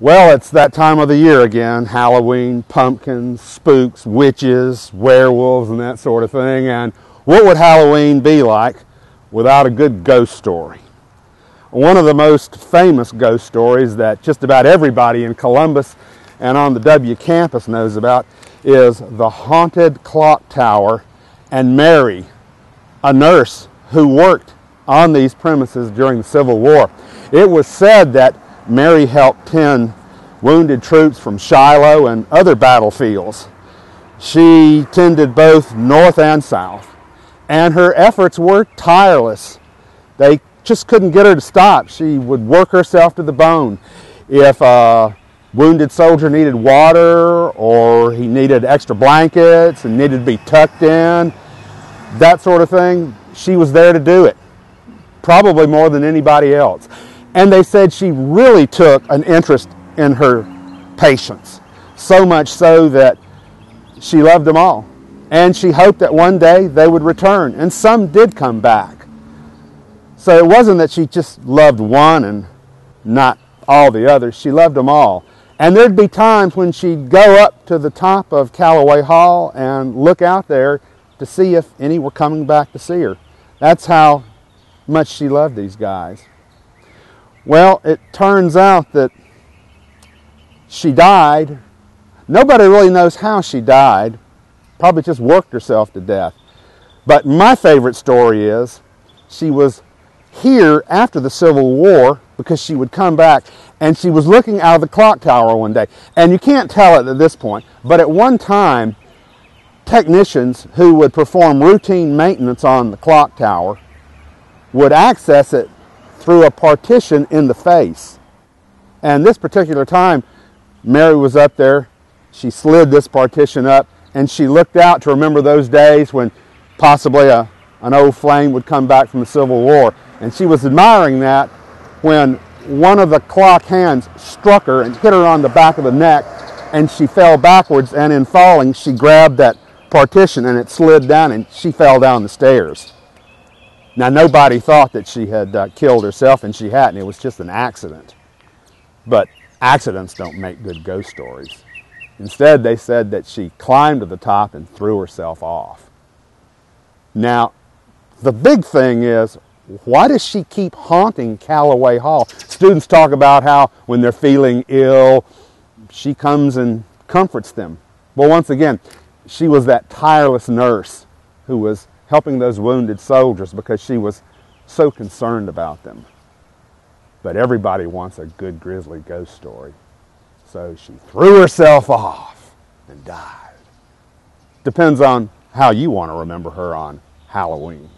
Well, it's that time of the year again. Halloween, pumpkins, spooks, witches, werewolves, and that sort of thing. And what would Halloween be like without a good ghost story? One of the most famous ghost stories that just about everybody in Columbus and on the W campus knows about is the haunted clock tower and Mary, a nurse who worked on these premises during the Civil War. It was said that Mary helped tend wounded troops from Shiloh and other battlefields. She tended both north and south, and her efforts were tireless. They just couldn't get her to stop. She would work herself to the bone. If a wounded soldier needed water, or he needed extra blankets and needed to be tucked in, that sort of thing, she was there to do it, probably more than anybody else. And they said she really took an interest in her patients, so much so that she loved them all. And she hoped that one day they would return, and some did come back. So it wasn't that she just loved one and not all the others. She loved them all. And there'd be times when she'd go up to the top of Callaway Hall and look out there to see if any were coming back to see her. That's how much she loved these guys. Well, it turns out that she died. Nobody really knows how she died. Probably just worked herself to death. But my favorite story is she was here after the Civil War because she would come back, and she was looking out of the clock tower one day. And you can't tell it at this point, but at one time, technicians who would perform routine maintenance on the clock tower would access it through a partition in the face. And this particular time, Mary was up there. She slid this partition up, and she looked out to remember those days when possibly an old flame would come back from the Civil War. And she was admiring that when one of the clock hands struck her and hit her on the back of the neck, and she fell backwards, and in falling, she grabbed that partition and it slid down, and she fell down the stairs. Now, nobody thought that she had killed herself, and she hadn't. It was just an accident. But accidents don't make good ghost stories. Instead, they said that she climbed to the top and threw herself off. Now, the big thing is, why does she keep haunting Callaway Hall? Students talk about how when they're feeling ill, she comes and comforts them. Well, once again, she was that tireless nurse who was helping those wounded soldiers because she was so concerned about them. But everybody wants a good grisly ghost story. So she threw herself off and died. Depends on how you want to remember her on Halloween.